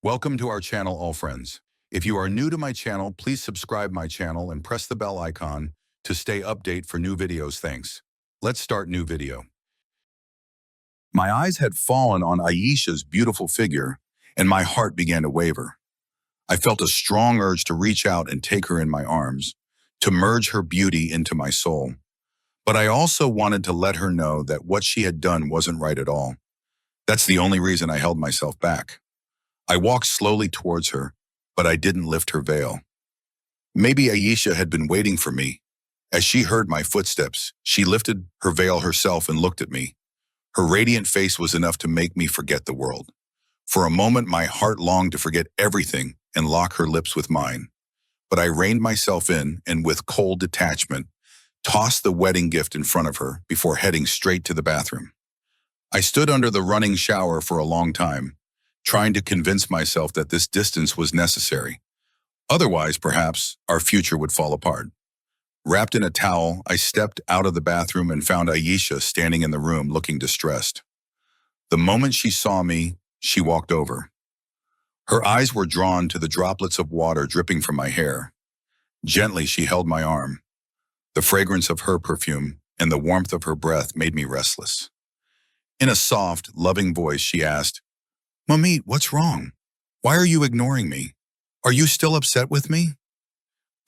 Welcome to our channel, all friends. If you are new to my channel, please subscribe my channel and press the bell icon to stay update for new videos. Thanks. Let's start new video. My eyes had fallen on Aisha's beautiful figure, and my heart began to waver. I felt a strong urge to reach out and take her in my arms, to merge her beauty into my soul. But I also wanted to let her know that what she had done wasn't right at all. That's the only reason I held myself back. I walked slowly towards her, but I didn't lift her veil. Maybe Aisha had been waiting for me. As she heard my footsteps, she lifted her veil herself and looked at me. Her radiant face was enough to make me forget the world. For a moment, my heart longed to forget everything and lock her lips with mine. But I reined myself in and with cold detachment, tossed the wedding gift in front of her before heading straight to the bathroom. I stood under the running shower for a long time, trying to convince myself that this distance was necessary. Otherwise, perhaps, our future would fall apart. Wrapped in a towel, I stepped out of the bathroom and found Aisha standing in the room looking distressed. The moment she saw me, she walked over. Her eyes were drawn to the droplets of water dripping from my hair. Gently, she held my arm. The fragrance of her perfume and the warmth of her breath made me restless. In a soft, loving voice, she asked, "Mamit, what's wrong? Why are you ignoring me? Are you still upset with me?"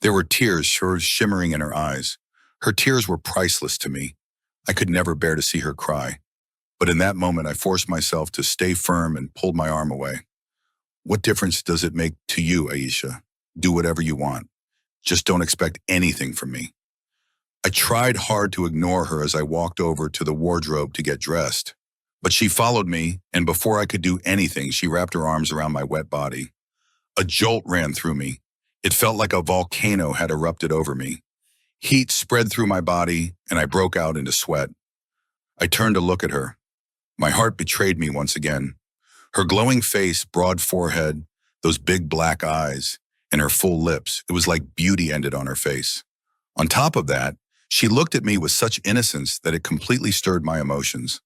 There were tears shimmering in her eyes. Her tears were priceless to me. I could never bear to see her cry. But in that moment, I forced myself to stay firm and pulled my arm away. "What difference does it make to you, Aisha? Do whatever you want. Just don't expect anything from me." I tried hard to ignore her as I walked over to the wardrobe to get dressed. But she followed me, and before I could do anything, she wrapped her arms around my wet body. A jolt ran through me. It felt like a volcano had erupted over me. Heat spread through my body, and I broke out into sweat. I turned to look at her. My heart betrayed me once again. Her glowing face, broad forehead, those big black eyes, and her full lips, it was like beauty ended on her face. On top of that, she looked at me with such innocence that it completely stirred my emotions.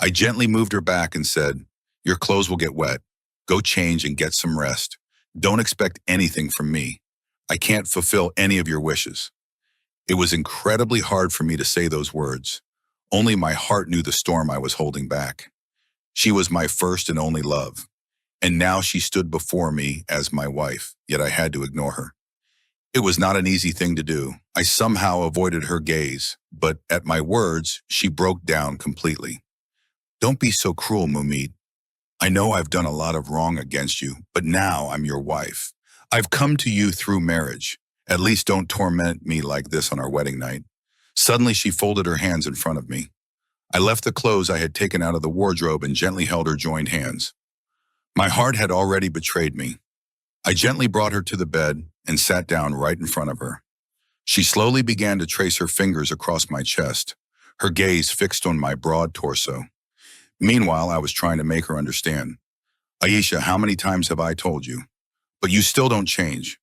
I gently moved her back and said, "Your clothes will get wet. Go change and get some rest. Don't expect anything from me. I can't fulfill any of your wishes." It was incredibly hard for me to say those words. Only my heart knew the storm I was holding back. She was my first and only love, and now she stood before me as my wife, yet I had to ignore her. It was not an easy thing to do. I somehow avoided her gaze, but at my words, she broke down completely. "Don't be so cruel, Mumit. I know I've done a lot of wrong against you, but now I'm your wife. I've come to you through marriage. At least don't torment me like this on our wedding night." Suddenly, she folded her hands in front of me. I left the clothes I had taken out of the wardrobe and gently held her joined hands. My heart had already betrayed me. I gently brought her to the bed and sat down right in front of her. She slowly began to trace her fingers across my chest, her gaze fixed on my broad torso. Meanwhile, I was trying to make her understand. "Aisha, how many times have I told you? But you still don't change.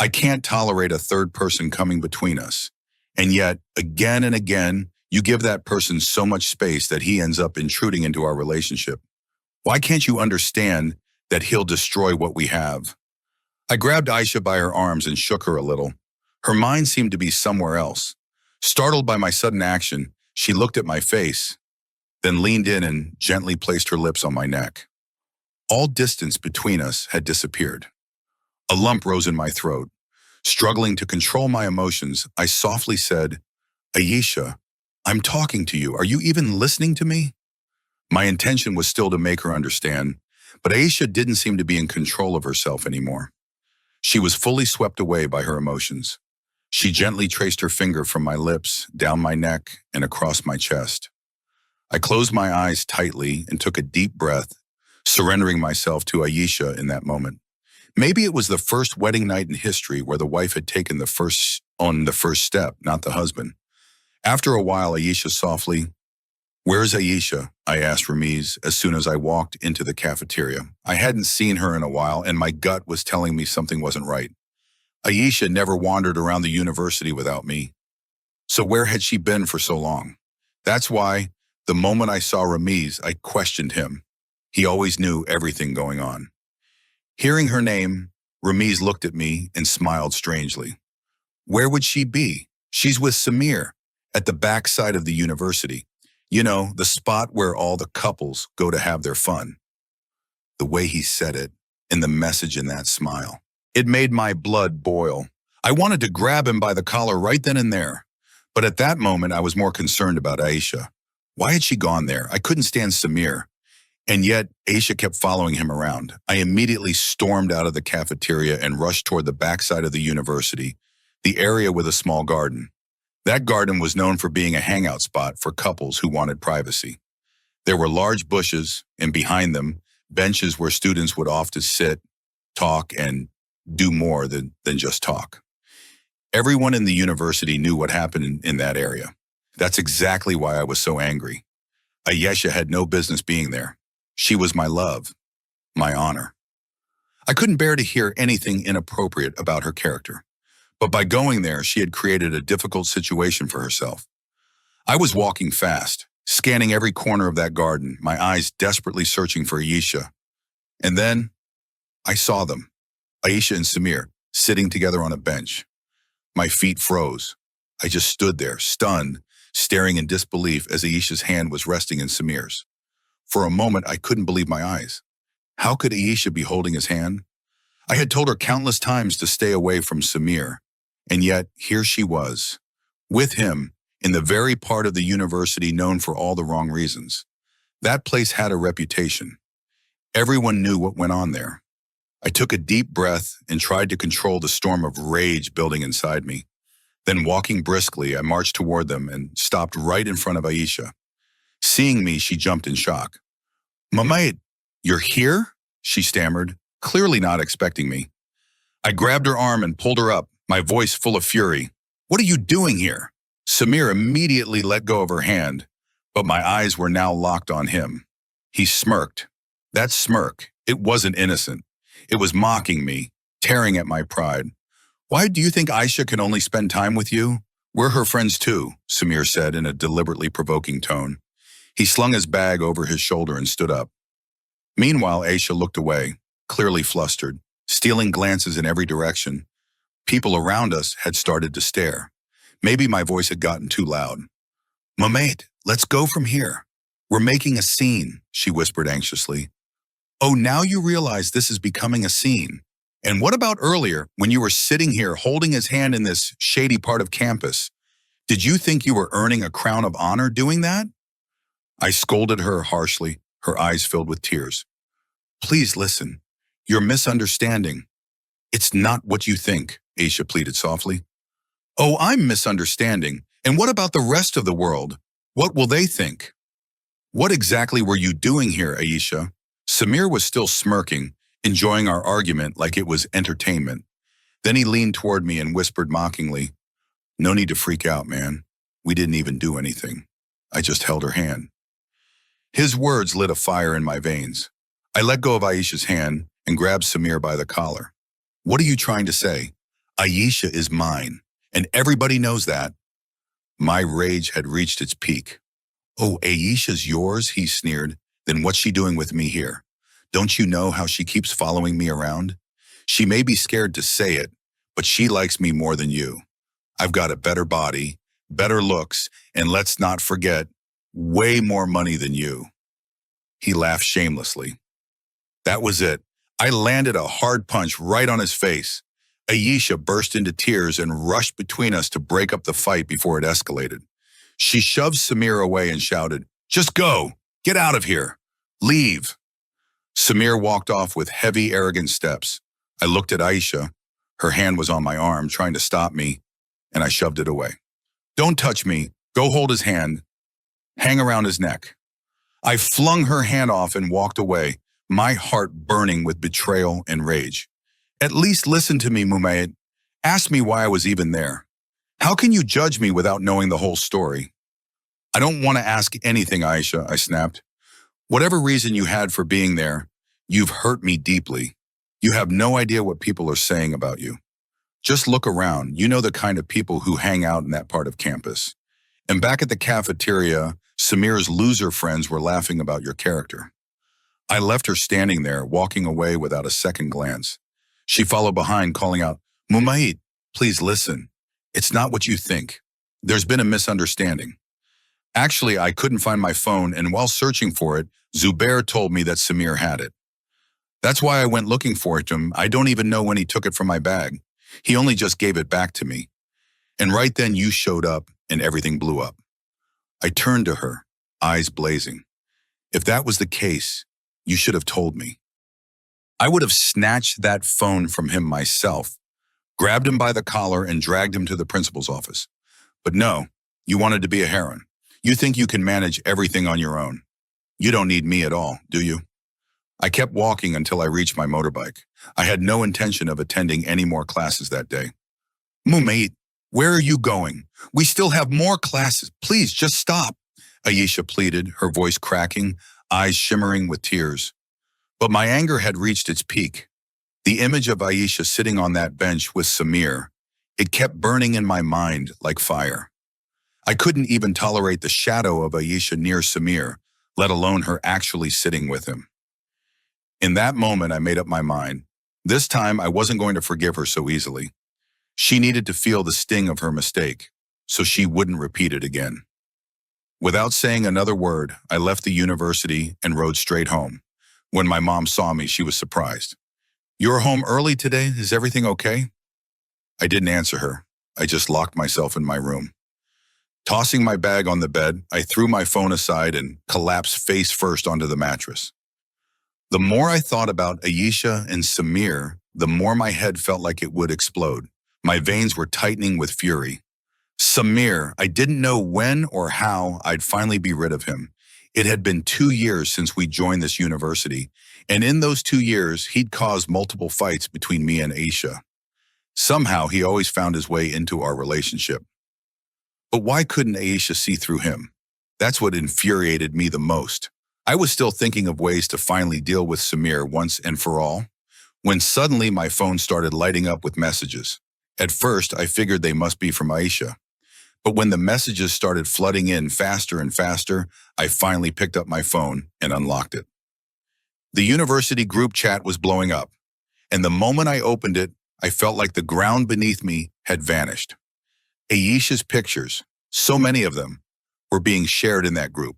I can't tolerate a third person coming between us. And yet, again and again, you give that person so much space that he ends up intruding into our relationship. Why can't you understand that he'll destroy what we have?" I grabbed Aisha by her arms and shook her a little. Her mind seemed to be somewhere else. Startled by my sudden action, she looked at my face, then leaned in and gently placed her lips on my neck. All distance between us had disappeared. A lump rose in my throat. Struggling to control my emotions, I softly said, "Aisha, I'm talking to you. Are you even listening to me?" My intention was still to make her understand, but Aisha didn't seem to be in control of herself anymore. She was fully swept away by her emotions. She gently traced her finger from my lips, down my neck, and across my chest. I closed my eyes tightly and took a deep breath, surrendering myself to Aisha in that moment. Maybe it was the first wedding night in history where the wife had taken the first step, not the husband. After a while, Aisha softly, "Where's Aisha?" I asked Ramiz as soon as I walked into the cafeteria. I hadn't seen her in a while, and my gut was telling me something wasn't right. Aisha never wandered around the university without me. So where had she been for so long? That's why, the moment I saw Ramiz, I questioned him. He always knew everything going on. Hearing her name, Ramiz looked at me and smiled strangely. Where would she be? She's with Samir, at the backside of the university. You know, the spot where all the couples go to have their fun. The way he said it, and the message in that smile. It made my blood boil. I wanted to grab him by the collar right then and there. But at that moment, I was more concerned about Aisha. Why had she gone there? I couldn't stand Samir. And yet, Aisha kept following him around. I immediately stormed out of the cafeteria and rushed toward the backside of the university, the area with a small garden. That garden was known for being a hangout spot for couples who wanted privacy. There were large bushes, and behind them, benches where students would often sit, talk, and do more than just talk. Everyone in the university knew what happened in that area. That's exactly why I was so angry. Ayesha had no business being there. She was my love, my honor. I couldn't bear to hear anything inappropriate about her character. But by going there, she had created a difficult situation for herself. I was walking fast, scanning every corner of that garden, my eyes desperately searching for Ayesha. And then, I saw them, Ayesha and Samir, sitting together on a bench. My feet froze. I just stood there, stunned, staring in disbelief as Ayesha's hand was resting in Samir's. For a moment, I couldn't believe my eyes. How could Ayesha be holding his hand? I had told her countless times to stay away from Samir, and yet here she was, with him, in the very part of the university known for all the wrong reasons. That place had a reputation. Everyone knew what went on there. I took a deep breath and tried to control the storm of rage building inside me. Then walking briskly, I marched toward them and stopped right in front of Ayesha. Seeing me, she jumped in shock. "Mamaid, you're here?" she stammered, clearly not expecting me. I grabbed her arm and pulled her up, my voice full of fury. "What are you doing here?" Samir immediately let go of her hand, but my eyes were now locked on him. He smirked. That smirk, it wasn't innocent. It was mocking me, tearing at my pride. "Why do you think Aisha can only spend time with you? We're her friends too," Samir said in a deliberately provoking tone. He slung his bag over his shoulder and stood up. Meanwhile, Aisha looked away, clearly flustered, stealing glances in every direction. People around us had started to stare. Maybe my voice had gotten too loud. "Mamaid, let's go from here. We're making a scene," she whispered anxiously. "Oh, now you realize this is becoming a scene. And what about earlier, when you were sitting here holding his hand in this shady part of campus? Did you think you were earning a crown of honor doing that?" I scolded her harshly, her eyes filled with tears. "Please listen. You're misunderstanding." "It's not what you think," Aisha pleaded softly. "Oh, I'm misunderstanding. And what about the rest of the world? What will they think?" "What exactly were you doing here, Aisha?" Samir was still smirking, enjoying our argument like it was entertainment. Then he leaned toward me and whispered mockingly, "No need to freak out, man. We didn't even do anything. I just held her hand." His words lit a fire in my veins. I let go of Aisha's hand and grabbed Samir by the collar. "What are you trying to say? Aisha is mine, and everybody knows that." My rage had reached its peak. "Oh, Aisha's yours?" he sneered. "Then what's she doing with me here? Don't you know how she keeps following me around? She may be scared to say it, but she likes me more than you. I've got a better body, better looks, and let's not forget, way more money than you." He laughed shamelessly. That was it. I landed a hard punch right on his face. Ayesha burst into tears and rushed between us to break up the fight before it escalated. She shoved Samir away and shouted, "Just go! Get out of here! Leave!" Samir walked off with heavy, arrogant steps. I looked at Aisha. Her hand was on my arm, trying to stop me, and I shoved it away. "Don't touch me. Go hold his hand. Hang around his neck." I flung her hand off and walked away, my heart burning with betrayal and rage. "At least listen to me, Mumayet. Ask me why I was even there. How can you judge me without knowing the whole story?" "I don't want to ask anything, Aisha," I snapped. "Whatever reason you had for being there, you've hurt me deeply. You have no idea what people are saying about you. Just look around. You know the kind of people who hang out in that part of campus. And back at the cafeteria, Samir's loser friends were laughing about your character." I left her standing there, walking away without a second glance. She followed behind, calling out, Mumait, please listen. It's not what you think. There's been a misunderstanding. Actually, I couldn't find my phone, and while searching for it, Zubair told me that Samir had it. That's why I went looking for it. I don't even know when he took it from my bag. He only just gave it back to me. And right then you showed up and everything blew up. I turned to her, eyes blazing. If that was the case, you should have told me. I would have snatched that phone from him myself, grabbed him by the collar and dragged him to the principal's office. But no, you wanted to be a heron. You think you can manage everything on your own. You don't need me at all, do you? I kept walking until I reached my motorbike. I had no intention of attending any more classes that day. Mumait, where are you going? We still have more classes. Please, just stop. Aisha pleaded, her voice cracking, eyes shimmering with tears. But my anger had reached its peak. The image of Aisha sitting on that bench with Samir, it kept burning in my mind like fire. I couldn't even tolerate the shadow of Aisha near Samir, let alone her actually sitting with him. In that moment, I made up my mind. This time, I wasn't going to forgive her so easily. She needed to feel the sting of her mistake, so she wouldn't repeat it again. Without saying another word, I left the university and rode straight home. When my mom saw me, she was surprised. You're home early today? Is everything okay? I didn't answer her. I just locked myself in my room. Tossing my bag on the bed, I threw my phone aside and collapsed face first onto the mattress. The more I thought about Aisha and Samir, the more my head felt like it would explode. My veins were tightening with fury. Samir, I didn't know when or how I'd finally be rid of him. It had been 2 years since we joined this university, and in those 2 years, he'd caused multiple fights between me and Aisha. Somehow, he always found his way into our relationship. But why couldn't Aisha see through him? That's what infuriated me the most. I was still thinking of ways to finally deal with Samir once and for all, when suddenly my phone started lighting up with messages. At first, I figured they must be from Aisha. But when the messages started flooding in faster and faster, I finally picked up my phone and unlocked it. The university group chat was blowing up, and the moment I opened it, I felt like the ground beneath me had vanished. Aisha's pictures, so many of them, were being shared in that group.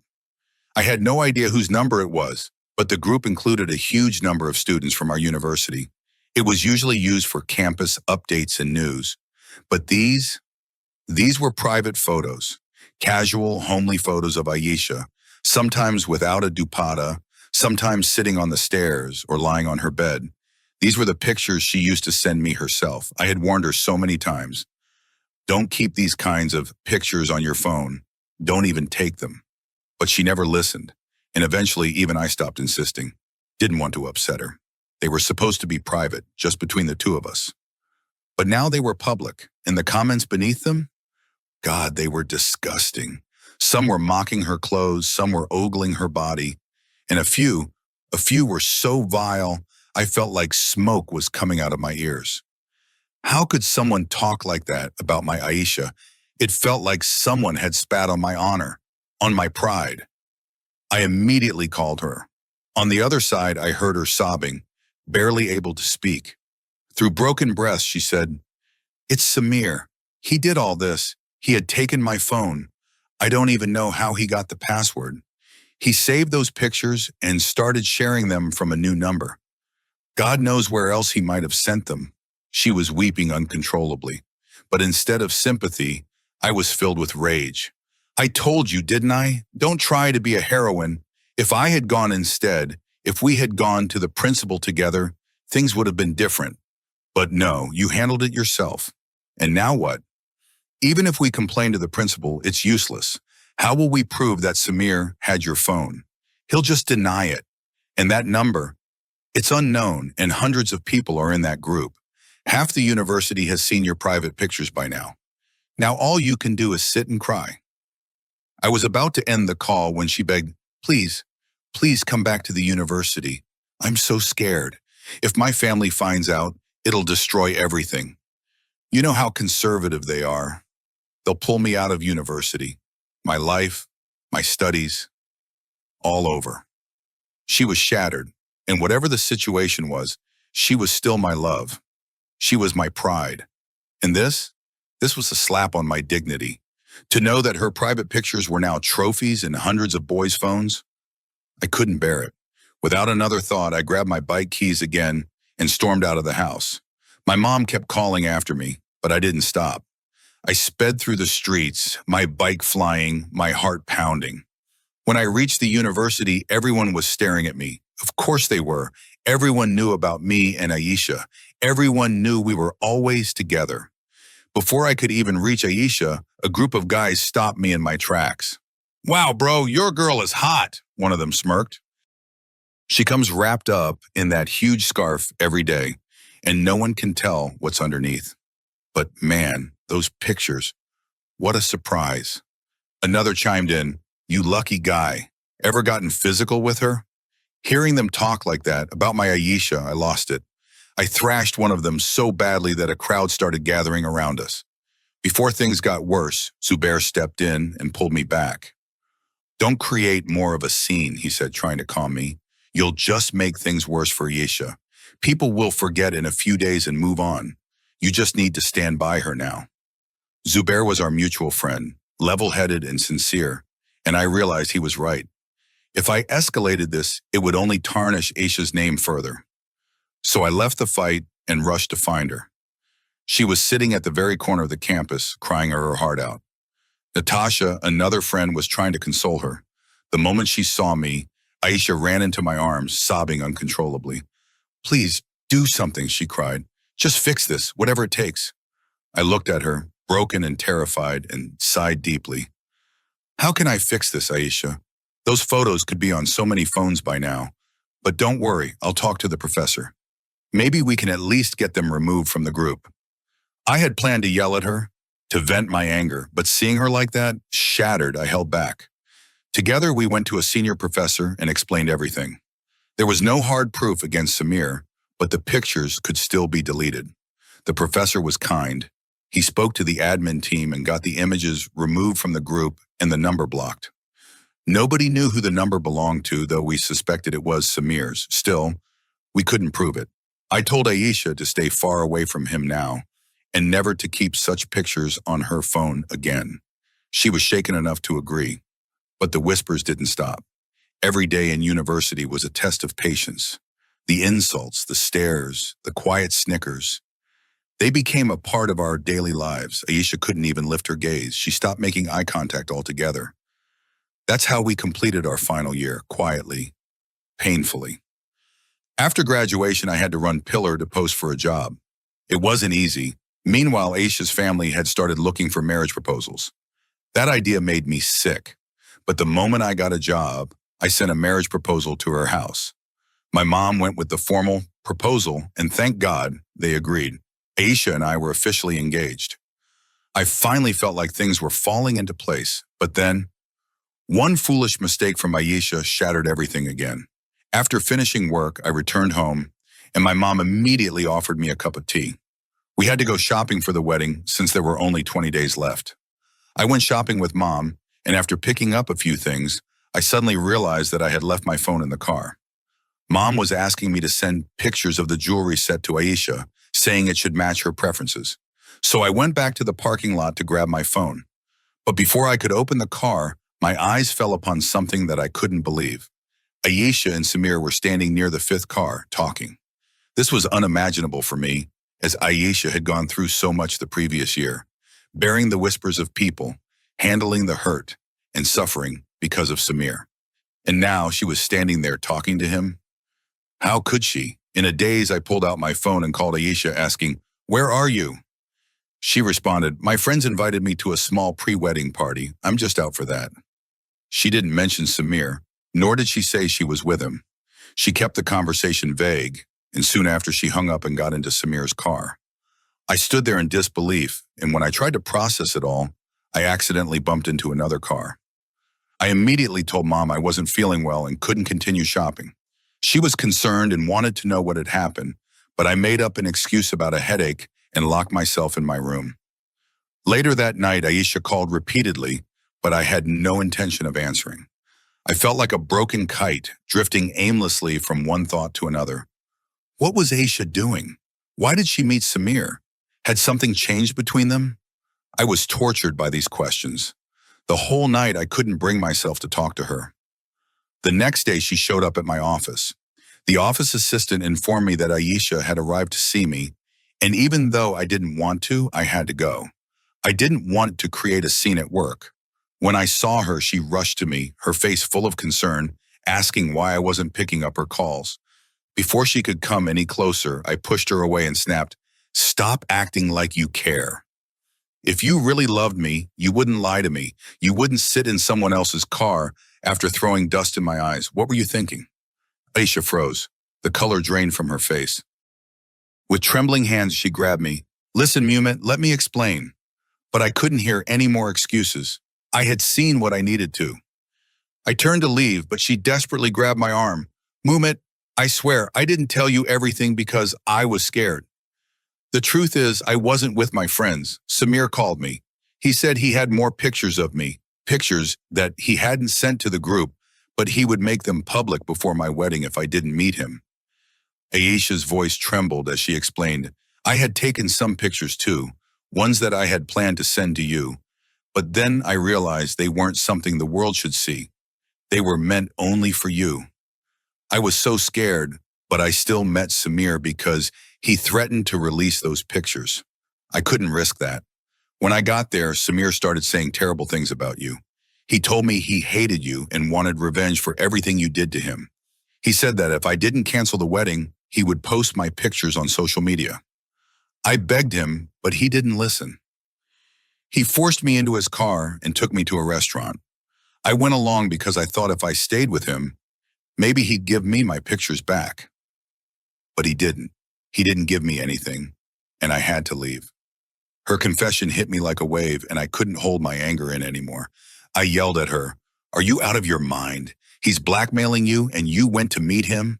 I had no idea whose number it was, but the group included a huge number of students from our university. It was usually used for campus updates and news. But these were private photos, casual, homely photos of Aisha, sometimes without a dupatta, sometimes sitting on the stairs or lying on her bed. These were the pictures she used to send me herself. I had warned her so many times. Don't keep these kinds of pictures on your phone. Don't even take them. But she never listened, and eventually even I stopped insisting. Didn't want to upset her. They were supposed to be private, just between the two of us. But now they were public, and the comments beneath them? God, they were disgusting. Some were mocking her clothes, some were ogling her body, and a few were so vile, I felt like smoke was coming out of my ears. How could someone talk like that about my Aisha? It felt like someone had spat on my honor, on my pride. I immediately called her. On the other side, I heard her sobbing, barely able to speak. Through broken breaths, she said, "It's Samir. He did all this. He had taken my phone. I don't even know how he got the password. He saved those pictures and started sharing them from a new number. God knows where else he might have sent them." She was weeping uncontrollably. But instead of sympathy, I was filled with rage. I told you, didn't I? Don't try to be a heroine. If I had gone instead, if we had gone to the principal together, things would have been different. But no, you handled it yourself. And now what? Even if we complain to the principal, it's useless. How will we prove that Samir had your phone? He'll just deny it. And that number, it's unknown, and hundreds of people are in that group. Half the university has seen your private pictures by now. Now all you can do is sit and cry. I was about to end the call when she begged, please come back to the university. I'm so scared. If my family finds out, it'll destroy everything. You know how conservative they are. They'll pull me out of university. My life, my studies, all over. She was shattered, and whatever the situation was, she was still my love. She was my pride. And this was a slap on my dignity. To know that her private pictures were now trophies in hundreds of boys' phones, I couldn't bear it. Without another thought, I grabbed my bike keys again and stormed out of the house. My mom kept calling after me, but I didn't stop. I sped through the streets, my bike flying, my heart pounding. When I reached the university, everyone was staring at me. Of course they were. Everyone knew about me and Aisha. Everyone knew we were always together. Before I could even reach Aisha, a group of guys stopped me in my tracks. "Wow, bro, your girl is hot," one of them smirked. She comes wrapped up in that huge scarf every day, and no one can tell what's underneath. But man, those pictures, what a surprise. Another chimed in, "You lucky guy. Ever gotten physical with her?" Hearing them talk like that about my Aisha, I lost it. I thrashed one of them so badly that a crowd started gathering around us. Before things got worse, Zubair stepped in and pulled me back. "Don't create more of a scene," he said, trying to calm me. "You'll just make things worse for Aisha. People will forget in a few days and move on. You just need to stand by her now." Zubair was our mutual friend, level-headed and sincere, and I realized he was right. If I escalated this, it would only tarnish Aisha's name further. So I left the fight and rushed to find her. She was sitting at the very corner of the campus, crying her heart out. Natasha, another friend, was trying to console her. The moment she saw me, Aisha ran into my arms, sobbing uncontrollably. "Please, do something," she cried. "Just fix this, whatever it takes." I looked at her, broken and terrified, and sighed deeply. "How can I fix this, Aisha? Those photos could be on so many phones by now. But don't worry, I'll talk to the professor. Maybe we can at least get them removed from the group." I had planned to yell at her, to vent my anger, but seeing her like that, shattered, I held back. Together, we went to a senior professor and explained everything. There was no hard proof against Samir, but the pictures could still be deleted. The professor was kind. He spoke to the admin team and got the images removed from the group and the number blocked. Nobody knew who the number belonged to, though we suspected it was Samir's. Still, we couldn't prove it. I told Aisha to stay far away from him now, and never to keep such pictures on her phone again. She was shaken enough to agree, but the whispers didn't stop. Every day in university was a test of patience. The insults, the stares, the quiet snickers. They became a part of our daily lives. Aisha couldn't even lift her gaze. She stopped making eye contact altogether. That's how we completed our final year, quietly, painfully. After graduation, I had to run pillar to post for a job. It wasn't easy. Meanwhile, Aisha's family had started looking for marriage proposals. That idea made me sick. But the moment I got a job, I sent a marriage proposal to her house. My mom went with the formal proposal, and thank God they agreed. Aisha and I were officially engaged. I finally felt like things were falling into place, but then, one foolish mistake from Aisha shattered everything again. After finishing work, I returned home, and my mom immediately offered me a cup of tea. We had to go shopping for the wedding since there were only 20 days left. I went shopping with Mom, and after picking up a few things, I suddenly realized that I had left my phone in the car. Mom was asking me to send pictures of the jewelry set to Aisha, saying it should match her preferences. So I went back to the parking lot to grab my phone. But before I could open the car, my eyes fell upon something that I couldn't believe. Aisha and Samir were standing near the fifth car, talking. This was unimaginable for me, as Aisha had gone through so much the previous year, bearing the whispers of people, handling the hurt and suffering because of Samir. And now she was standing there talking to him. How could she? In a daze, I pulled out my phone and called Aisha, asking, "Where are you?" She responded, "My friends invited me to a small pre-wedding party. I'm just out for that." She didn't mention Samir, nor did she say she was with him. She kept the conversation vague, and soon after she hung up and got into Samir's car. I stood there in disbelief, and when I tried to process it all, I accidentally bumped into another car. I immediately told Mom I wasn't feeling well and couldn't continue shopping. She was concerned and wanted to know what had happened, but I made up an excuse about a headache and locked myself in my room. Later that night, Aisha called repeatedly, but I had no intention of answering. I felt like a broken kite, drifting aimlessly from one thought to another. What was Aisha doing? Why did she meet Samir? Had something changed between them? I was tortured by these questions. The whole night I couldn't bring myself to talk to her. The next day she showed up at my office. The office assistant informed me that Aisha had arrived to see me, and even though I didn't want to, I had to go. I didn't want to create a scene at work. When I saw her, she rushed to me, her face full of concern, asking why I wasn't picking up her calls. Before she could come any closer, I pushed her away and snapped, "Stop acting like you care. If you really loved me, you wouldn't lie to me. You wouldn't sit in someone else's car after throwing dust in my eyes. What were you thinking?" Aisha froze. The color drained from her face. With trembling hands, she grabbed me. "Listen, Mumit, let me explain." But I couldn't hear any more excuses. I had seen what I needed to. I turned to leave, but she desperately grabbed my arm. "Mumit, I swear, I didn't tell you everything because I was scared. The truth is, I wasn't with my friends. Samir called me. He said he had more pictures of me, pictures that he hadn't sent to the group, but he would make them public before my wedding if I didn't meet him." Aisha's voice trembled as she explained, "I had taken some pictures too, ones that I had planned to send to you, but then I realized they weren't something the world should see. They were meant only for you. I was so scared, but I still met Samir because he threatened to release those pictures. I couldn't risk that. When I got there, Samir started saying terrible things about you. He told me he hated you and wanted revenge for everything you did to him. He said that if I didn't cancel the wedding, he would post my pictures on social media. I begged him, but he didn't listen. He forced me into his car and took me to a restaurant. I went along because I thought if I stayed with him, maybe he'd give me my pictures back. But he didn't. He didn't give me anything, and I had to leave. Her confession hit me like a wave, and I couldn't hold my anger in anymore. I yelled at her, "Are you out of your mind? He's blackmailing you, and you went to meet him?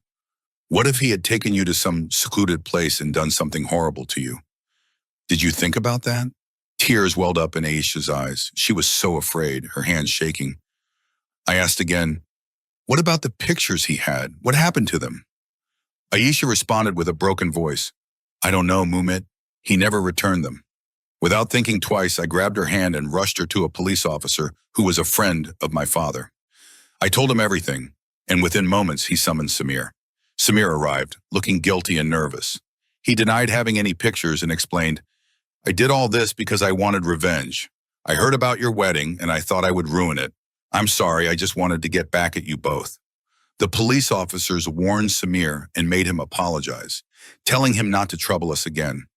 What if he had taken you to some secluded place and done something horrible to you? Did you think about that?" Tears welled up in Aisha's eyes. She was so afraid, her hands shaking. I asked again, "What about the pictures he had? What happened to them?" Aisha responded with a broken voice, "I don't know, Mumit. He never returned them." Without thinking twice, I grabbed her hand and rushed her to a police officer who was a friend of my father. I told him everything, and within moments he summoned Samir. Samir arrived, looking guilty and nervous. He denied having any pictures and explained, "I did all this because I wanted revenge. I heard about your wedding and I thought I would ruin it. I'm sorry, I just wanted to get back at you both." The police officers warned Samir and made him apologize, telling him not to trouble us again.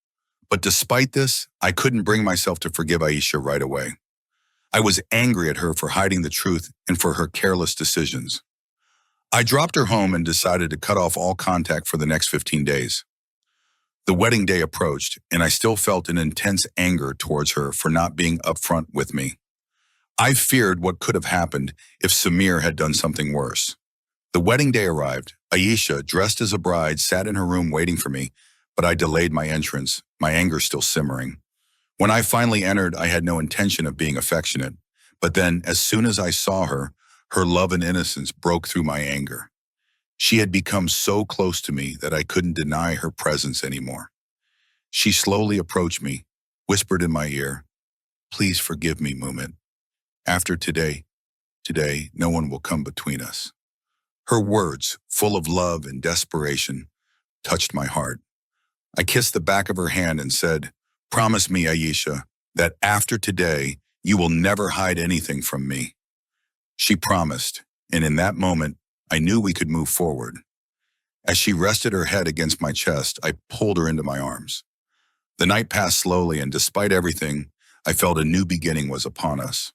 But despite this, I couldn't bring myself to forgive Aisha right away. I was angry at her for hiding the truth and for her careless decisions. I dropped her home and decided to cut off all contact for the next 15 days. The wedding day approached, and I still felt an intense anger towards her for not being upfront with me. I feared what could have happened if Samir had done something worse. The wedding day arrived. Aisha, dressed as a bride, sat in her room waiting for me, but I delayed my entrance, my anger still simmering. When I finally entered, I had no intention of being affectionate, but then, as soon as I saw her, her love and innocence broke through my anger. She had become so close to me that I couldn't deny her presence anymore. She slowly approached me, whispered in my ear, "Please forgive me, Mumit. After today, no one will come between us." Her words, full of love and desperation, touched my heart. I kissed the back of her hand and said, "Promise me, Aisha, that after today, you will never hide anything from me." She promised, and in that moment, I knew we could move forward. As she rested her head against my chest, I pulled her into my arms. The night passed slowly, and despite everything, I felt a new beginning was upon us.